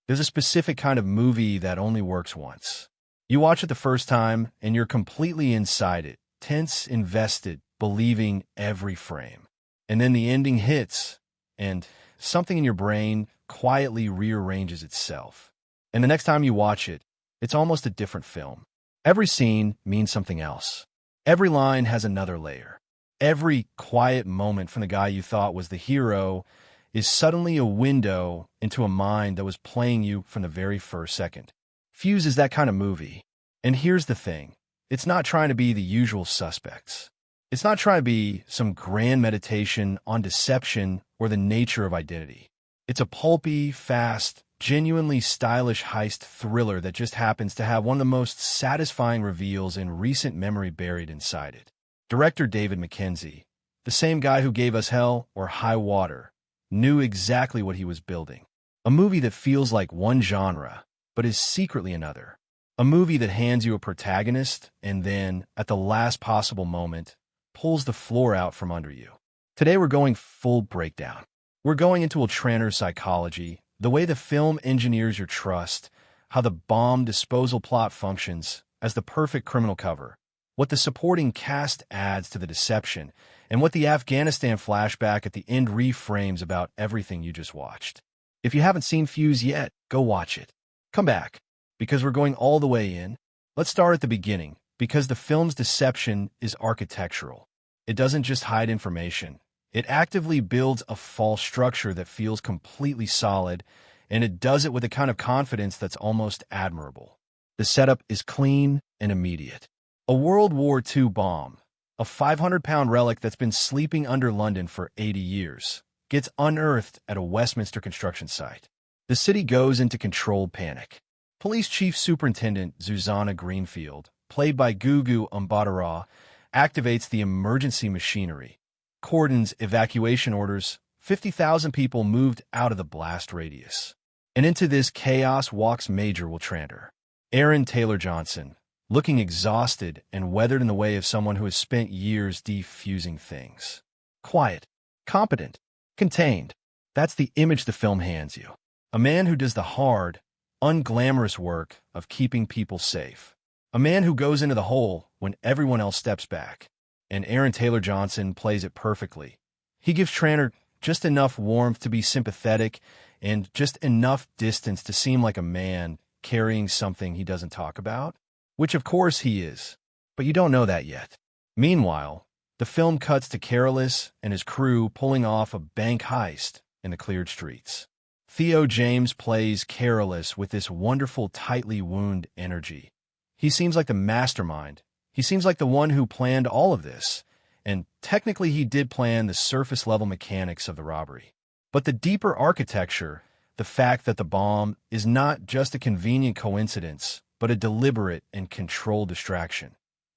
There's a specific kind of movie that only works once. You watch it the first time, and you're completely inside it, tense, invested, believing every frame. And then the ending hits, and something in your brain quietly rearranges itself. And the next time you watch it, it's almost a different film. Every scene means something else. Every line has another layer. Every quiet moment from the guy you thought was the hero is suddenly a window into a mind that was playing you from the very first second. Fuze is that kind of movie. And here's the thing. It's not trying to be the usual suspects. It's not trying to be some grand meditation on deception or the nature of identity. It's a pulpy, fast, genuinely stylish heist thriller that just happens to have one of the most satisfying reveals in recent memory buried inside it. Director David Mackenzie, the same guy who gave us Hell or High Water, knew exactly what he was building. A movie that feels like one genre, but is secretly another. A movie that hands you a protagonist and then, at the last possible moment, pulls the floor out from under you. Today we're going full breakdown. We're going into Will Tranter's psychology, the way the film engineers your trust, how the bomb disposal plot functions as the perfect criminal cover, what the supporting cast adds to the deception, and what the Afghanistan flashback at the end reframes about everything you just watched. If you haven't seen Fuze yet, go watch it. Come back, because we're going all the way in. Let's start at the beginning, because the film's deception is architectural. It doesn't just hide information. It actively builds a false structure that feels completely solid, and it does it with a kind of confidence that's almost admirable. The setup is clean and immediate. A World War II bomb, a 500-pound relic that's been sleeping under London for 80 years, gets unearthed at a Westminster construction site. The city goes into controlled panic. Police Chief Superintendent Zuzana Greenfield, played by Gugu Mbatha-Raw, activates the emergency machinery, cordons evacuation orders, 50,000 people moved out of the blast radius. And into this chaos walks Major Will Tranter, Aaron Taylor Johnson, looking exhausted and weathered in the way of someone who has spent years defusing things. Quiet, competent, contained. That's the image the film hands you. A man who does the hard, unglamorous work of keeping people safe. A man who goes into the hole when everyone else steps back. And Aaron Taylor Johnson plays it perfectly. He gives Tranter just enough warmth to be sympathetic and just enough distance to seem like a man carrying something he doesn't talk about. Which of course he is, but you don't know that yet. Meanwhile, the film cuts to Careless and his crew pulling off a bank heist in the cleared streets. Theo James plays Careless with this wonderful tightly wound energy. He seems like the mastermind. He seems like the one who planned all of this, and technically he did plan the surface-level mechanics of the robbery. But the deeper architecture, the fact that the bomb is not just a convenient coincidence, but a deliberate and controlled distraction.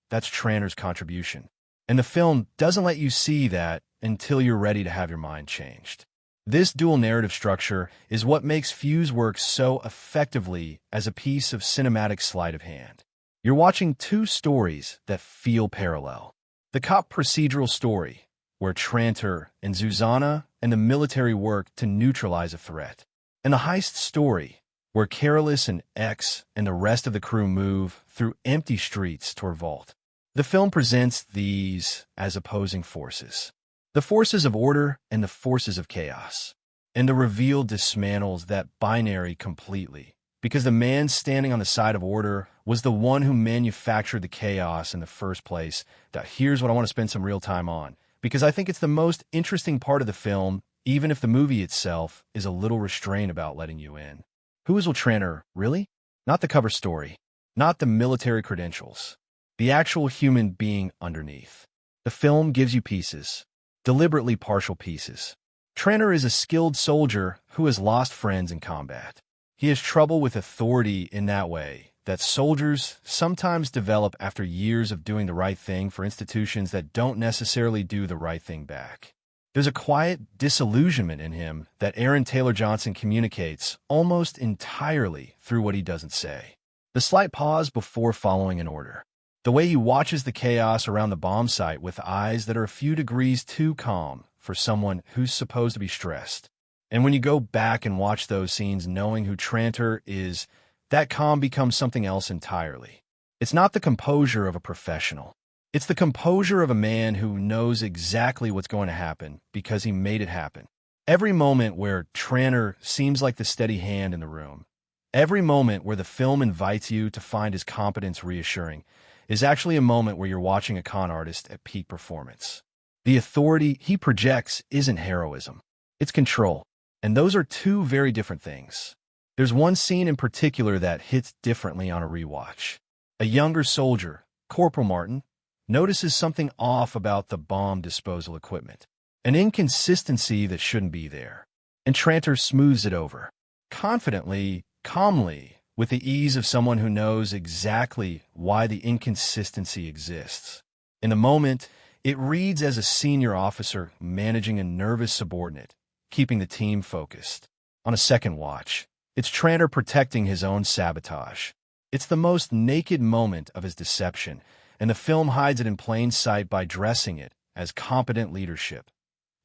That's Tranter's contribution. And the film doesn't let you see that until you're ready to have your mind changed. This dual narrative structure is what makes Fuze work so effectively as a piece of cinematic sleight of hand. You're watching two stories that feel parallel. The cop procedural story, where Tranter and Zuzana and the military work to neutralize a threat. And the heist story, where Careless and X and the rest of the crew move through empty streets toward vault. The film presents these as opposing forces. The forces of order and the forces of chaos. And the reveal dismantles that binary completely, because the man standing on the side of order was the one who manufactured the chaos in the first place. Now, here's what I want to spend some real time on, because I think it's the most interesting part of the film, even if the movie itself is a little restrained about letting you in. Who is Will Tranter, really? Not the cover story, not the military credentials, the actual human being underneath. The film gives you pieces, deliberately partial pieces. Tranter is a skilled soldier who has lost friends in combat. He has trouble with authority in that way that soldiers sometimes develop after years of doing the right thing for institutions that don't necessarily do the right thing back. There's a quiet disillusionment in him that Aaron Taylor Johnson communicates almost entirely through what he doesn't say. The slight pause before following an order. The way he watches the chaos around the bomb site with eyes that are a few degrees too calm for someone who's supposed to be stressed. And when you go back and watch those scenes knowing who Tranter is, that calm becomes something else entirely. It's not the composure of a professional. It's the composure of a man who knows exactly what's going to happen because he made it happen. Every moment where Tranter seems like the steady hand in the room, every moment where the film invites you to find his competence reassuring, is actually a moment where you're watching a con artist at peak performance. The authority he projects isn't heroism. It's control. And those are two very different things. There's one scene in particular that hits differently on a rewatch. A younger soldier, Corporal Martin, notices something off about the bomb disposal equipment, an inconsistency that shouldn't be there. And Tranter smooths it over, confidently, calmly, with the ease of someone who knows exactly why the inconsistency exists. In the moment, it reads as a senior officer managing a nervous subordinate, keeping the team focused. On a second watch, it's Tranter protecting his own sabotage. It's the most naked moment of his deception, and the film hides it in plain sight by dressing it as competent leadership.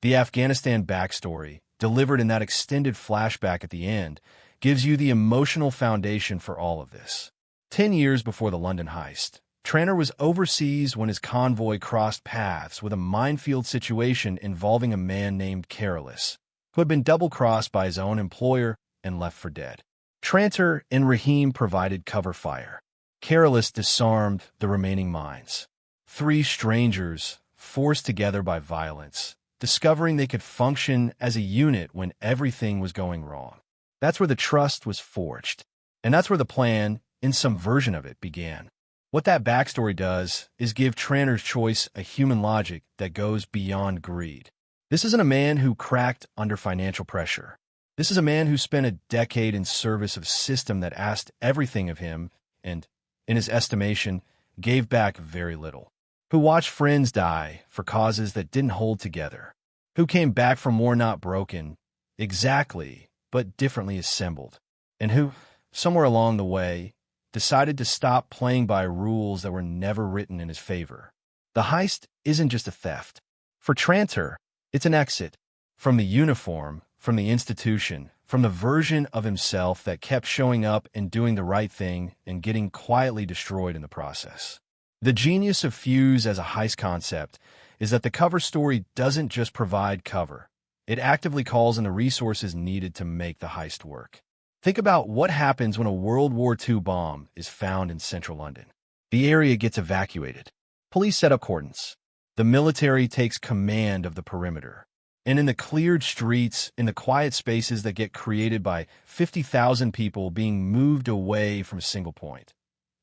The Afghanistan backstory, delivered in that extended flashback at the end, gives you the emotional foundation for all of this. 10 years before the London heist, Tranter was overseas when his convoy crossed paths with a minefield situation involving a man named Careless, who had been double-crossed by his own employer and left for dead. Tranter and Rahim provided cover fire. Careless disarmed the remaining mines. Three strangers, forced together by violence, discovering they could function as a unit when everything was going wrong. That's where the trust was forged. And that's where the plan, in some version of it, began. What that backstory does is give Tranter's choice a human logic that goes beyond greed. This isn't a man who cracked under financial pressure. This is a man who spent a decade in service of a system that asked everything of him and, in his estimation, gave back very little. Who watched friends die for causes that didn't hold together. Who came back from war not broken, exactly, but differently assembled. And who, somewhere along the way, decided to stop playing by rules that were never written in his favor. The heist isn't just a theft. For Tranter, it's an exit from the uniform, from the institution, from the version of himself that kept showing up and doing the right thing and getting quietly destroyed in the process. The genius of Fuze as a heist concept is that the cover story doesn't just provide cover. It actively calls in the resources needed to make the heist work. Think about what happens when a World War II bomb is found in central London. The area gets evacuated. Police set up cordons. The military takes command of the perimeter. And in the cleared streets, in the quiet spaces that get created by 50,000 people being moved away from a single point,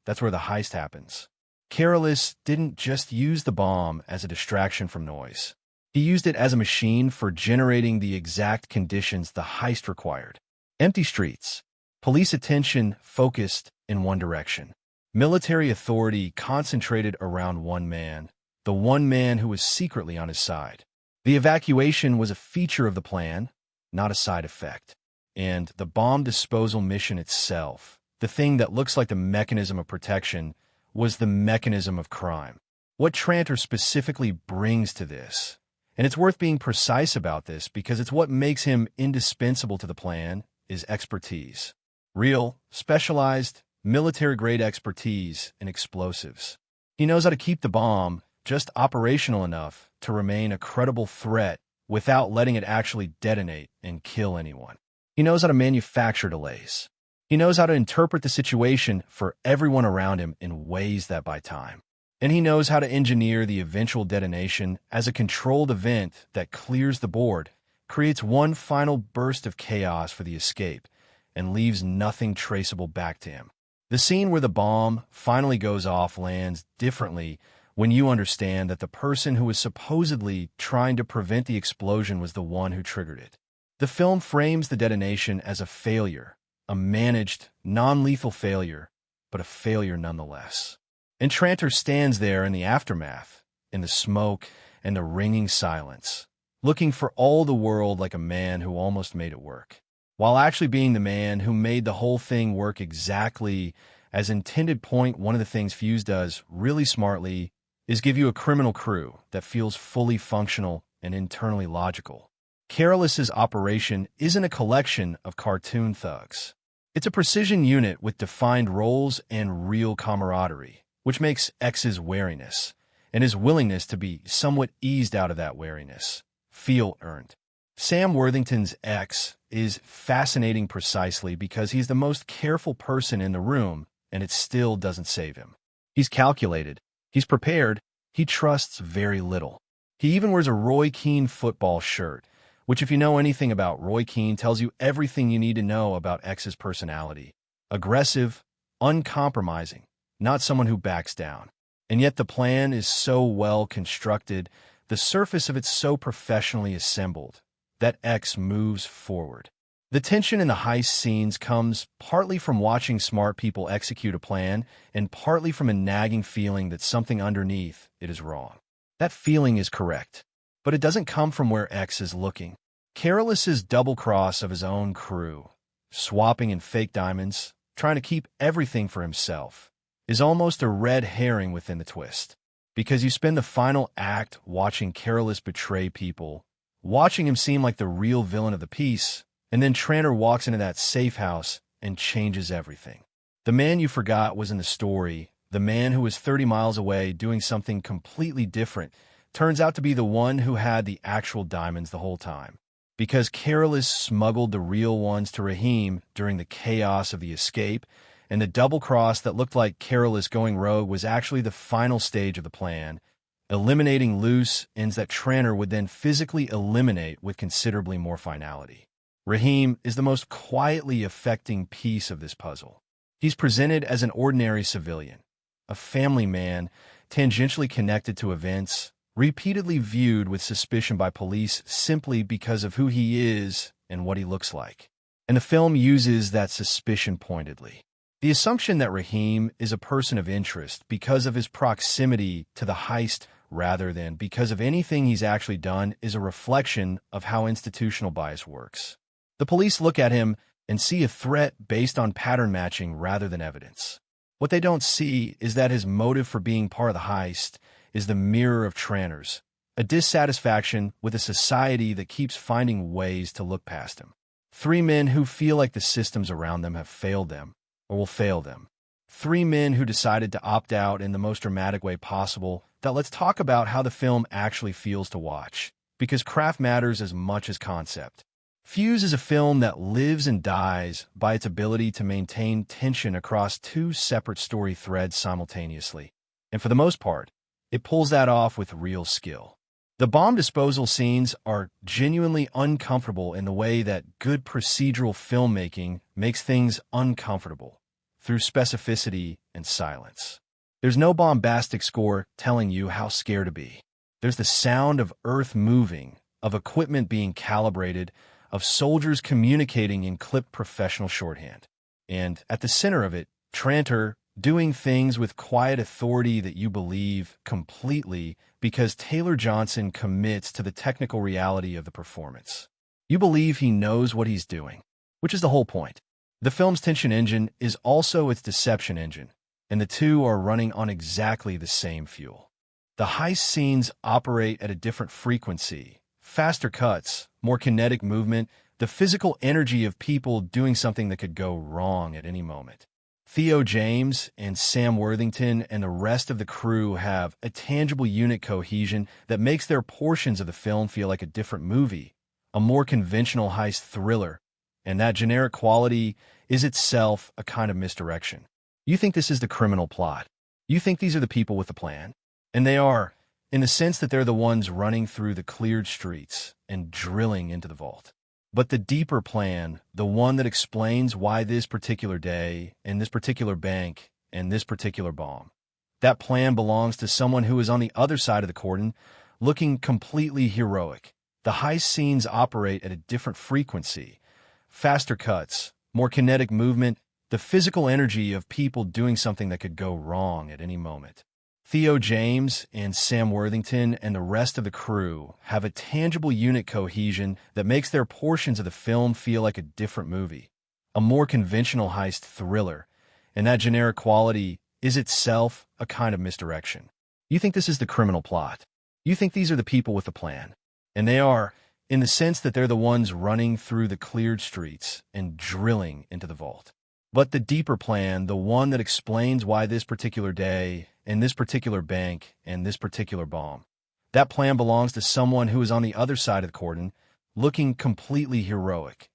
that's where the heist happens. Careless didn't just use the bomb as a distraction from noise. He used it as a machine for generating the exact conditions the heist required. Empty streets, police attention focused in one direction, military authority concentrated around one man, the one man who was secretly on his side. The evacuation was a feature of the plan, not a side effect. And the bomb disposal mission itself, the thing that looks like the mechanism of protection, was the mechanism of crime. What Tranter specifically brings to this, and it's worth being precise about this because it's what makes him indispensable to the plan, is expertise. Real, specialized, military-grade expertise in explosives. He knows how to keep the bomb just operational enough to remain a credible threat without letting it actually detonate and kill anyone. He knows how to manufacture delays. He knows how to interpret the situation for everyone around him in ways that buy time. And he knows how to engineer the eventual detonation as a controlled event that clears the board, creates one final burst of chaos for the escape, and leaves nothing traceable back to him. The scene where the bomb finally goes off lands differently when you understand that the person who was supposedly trying to prevent the explosion was the one who triggered it. The film frames the detonation as a failure, a managed, non-lethal failure, but a failure nonetheless. And Tranter stands there in the aftermath, in the smoke and the ringing silence, looking for all the world like a man who almost made it work, while actually being the man who made the whole thing work exactly as intended. One of the things Fuze does really smartly is give you a criminal crew that feels fully functional and internally logical. Careless's operation isn't a collection of cartoon thugs. It's a precision unit with defined roles and real camaraderie, which makes X's wariness and his willingness to be somewhat eased out of that wariness feel earned. Sam Worthington's X is fascinating precisely because he's the most careful person in the room, and it still doesn't save him. He's calculated, he's prepared, he trusts very little. He even wears a Roy Keane football shirt, which, if you know anything about Roy Keane, tells you everything you need to know about X's personality. Aggressive, uncompromising, not someone who backs down. And yet the plan is so well constructed, the surface of it so professionally assembled, that X moves forward. The tension in the heist scenes comes partly from watching smart people execute a plan and partly from a nagging feeling that something underneath it is wrong. That feeling is correct, but it doesn't come from where X is looking. Careless's double-cross of his own crew, swapping in fake diamonds, trying to keep everything for himself, is almost a red herring within the twist. Because you spend the final act watching Careless betray people, watching him seem like the real villain of the piece, and then Tranter walks into that safe house and changes everything. The man you forgot was in the story, the man who was 30 miles away doing something completely different, turns out to be the one who had the actual diamonds the whole time. Because Careless smuggled the real ones to Raheem during the chaos of the escape, and the double-cross that looked like Careless going rogue was actually the final stage of the plan, eliminating loose ends that Tranter would then physically eliminate with considerably more finality. Raheem is the most quietly affecting piece of this puzzle. He's presented as an ordinary civilian, a family man, tangentially connected to events, repeatedly viewed with suspicion by police simply because of who he is and what he looks like. And the film uses that suspicion pointedly. The assumption that Raheem is a person of interest because of his proximity to the heist rather than because of anything he's actually done is a reflection of how institutional bias works. The police look at him and see a threat based on pattern matching rather than evidence. What they don't see is that his motive for being part of the heist is the mirror of Tranter's, a dissatisfaction with a society that keeps finding ways to look past him. Three men who feel like the systems around them have failed them or will fail them. Three men who decided to opt out in the most dramatic way possible. That let's talk about how the film actually feels to watch, because craft matters as much as concept. Fuze is a film that lives and dies by its ability to maintain tension across two separate story threads simultaneously. And for the most part, it pulls that off with real skill. The bomb disposal scenes are genuinely uncomfortable in the way that good procedural filmmaking makes things uncomfortable, through specificity and silence. There's no bombastic score telling you how scared to be. There's the sound of earth moving, of equipment being calibrated, of soldiers communicating in clipped professional shorthand. And at the center of it, Tranter doing things with quiet authority that you believe completely because Taylor Johnson commits to the technical reality of the performance. You believe he knows what he's doing, which is the whole point. The film's tension engine is also its deception engine, and the two are running on exactly the same fuel. The heist scenes operate at a different frequency, faster cuts, more kinetic movement, the physical energy of people doing something that could go wrong at any moment. Theo James and Sam Worthington and the rest of the crew have a tangible unit cohesion that makes their portions of the film feel like a different movie, a more conventional heist thriller, and that generic quality is itself a kind of misdirection. You think this is the criminal plot. You think these are the people with the plan. And they are, in the sense that they're the ones running through the cleared streets and drilling into the vault. But the deeper plan, the one that explains why this particular day and this particular bank and this particular bomb, that plan belongs to someone who is on the other side of the cordon, looking completely heroic. The heist scenes operate at a different frequency, faster cuts, more kinetic movement, the physical energy of people doing something that could go wrong at any moment. Theo James and Sam Worthington and the rest of the crew have a tangible unit cohesion that makes their portions of the film feel like a different movie, a more conventional heist thriller, and that generic quality is itself a kind of misdirection. You think this is the criminal plot. You think these are the people with the plan. And they are, in the sense that they're the ones running through the cleared streets and drilling into the vault. But the deeper plan, the one that explains why this particular day, and this particular bank, and this particular bomb, that plan belongs to someone who is on the other side of the cordon, looking completely heroic.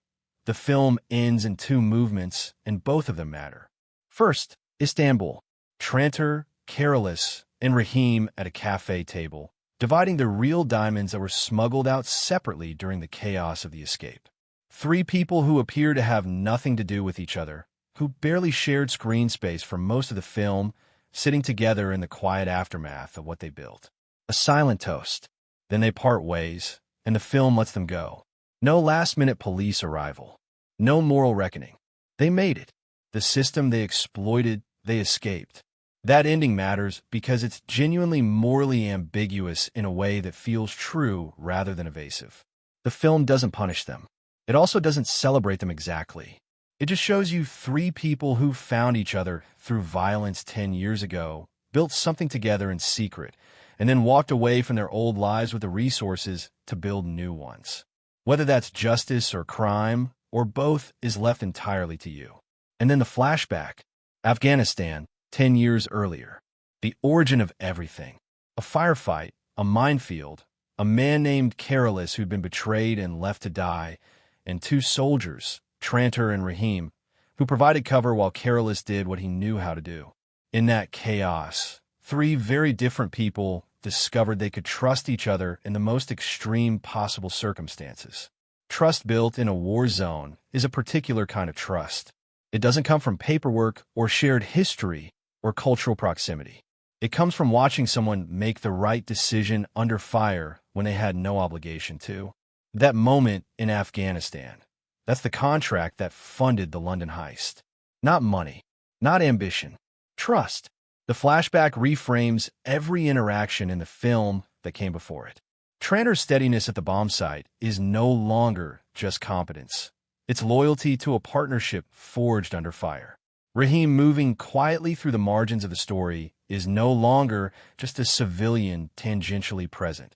The film ends in two movements, and both of them matter. First, Istanbul. Tranter, Carolus, and Rahim at a cafe table, dividing the real diamonds that were smuggled out separately during the chaos of the escape. Three people who appear to have nothing to do with each other, who barely shared screen space for most of the film, sitting together in the quiet aftermath of what they built. A silent toast. Then they part ways, and the film lets them go. No last-minute police arrival. No moral reckoning. They made it. The system they exploited, they escaped. That ending matters because it's genuinely morally ambiguous in a way that feels true rather than evasive. The film doesn't punish them. It also doesn't celebrate them exactly. It just shows you three people who found each other through violence 10 years ago, built something together in secret, and then walked away from their old lives with the resources to build new ones. Whether that's justice or crime, or both, is left entirely to you. And then the flashback. Afghanistan, 10 years earlier. The origin of everything. A firefight, a minefield, a man named Carolus who'd been betrayed and left to die, and two soldiers, Tranter and Rahim, who provided cover while Carolus did what he knew how to do. In that chaos, three very different people discovered they could trust each other in the most extreme possible circumstances. Trust built in a war zone is a particular kind of trust. It doesn't come from paperwork or shared history or cultural proximity. It comes from watching someone make the right decision under fire when they had no obligation to. That moment in Afghanistan, that's the contract that funded the London heist. Not money, not ambition, trust. The flashback reframes every interaction in the film that came before it. Tranter's steadiness at the bomb site is no longer just competence. It's loyalty to a partnership forged under fire. Rahim moving quietly through the margins of the story is no longer just a civilian tangentially present.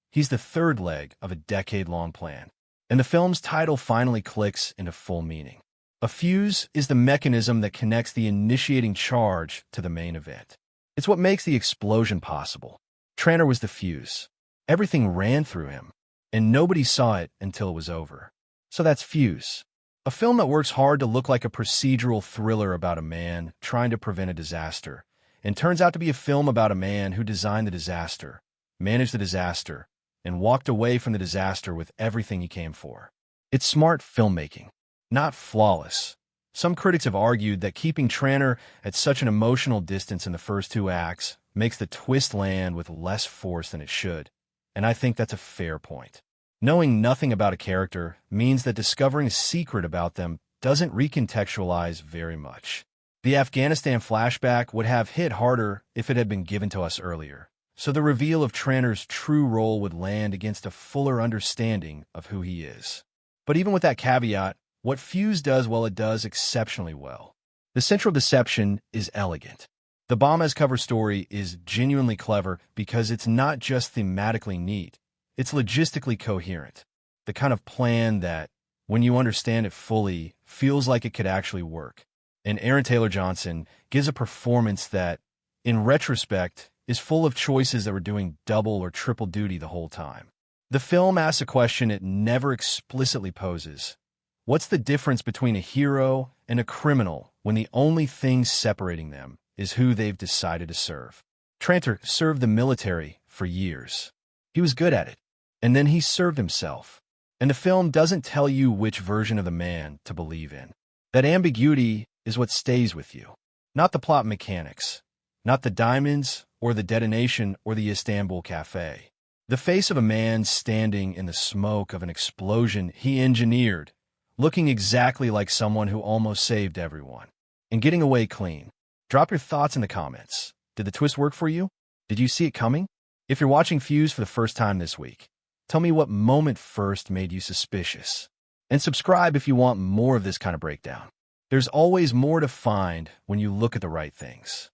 He's the third leg of a decade-long plan. And the film's title finally clicks into full meaning. A fuse is the mechanism that connects the initiating charge to the main event. It's what makes the explosion possible. Tranter was the fuse. Everything ran through him, and nobody saw it until it was over. So that's Fuze. A film that works hard to look like a procedural thriller about a man trying to prevent a disaster, and turns out to be a film about a man who designed the disaster, managed the disaster, and walked away from the disaster with everything he came for. It's smart filmmaking, not flawless. Some critics have argued that keeping Tranter at such an emotional distance in the first two acts makes the twist land with less force than it should, and I think that's a fair point. Knowing nothing about a character means that discovering a secret about them doesn't recontextualize very much. The Afghanistan flashback would have hit harder if it had been given to us earlier, so the reveal of Tranter's true role would land against a fuller understanding of who he is. But even with that caveat, what Fuze does, well, it does exceptionally well. The central deception is elegant. The bomb as cover story is genuinely clever because it's not just thematically neat, it's logistically coherent. The kind of plan that, when you understand it fully, feels like it could actually work. And Aaron Taylor-Johnson gives a performance that, in retrospect, is full of choices that were doing double or triple duty the whole time. The film asks a question it never explicitly poses. What's the difference between a hero and a criminal when the only thing separating them is who they've decided to serve? Tranter served the military for years. He was good at it. And then he served himself. And the film doesn't tell you which version of the man to believe in. That ambiguity is what stays with you. Not the plot mechanics. Not the diamonds, or the detonation, or the Istanbul cafe. The face of a man standing in the smoke of an explosion he engineered, looking exactly like someone who almost saved everyone, and getting away clean. Drop your thoughts in the comments. Did the twist work for you? Did you see it coming? If you're watching Fuze for the first time this week, tell me what moment first made you suspicious. And subscribe if you want more of this kind of breakdown. There's always more to find when you look at the right things.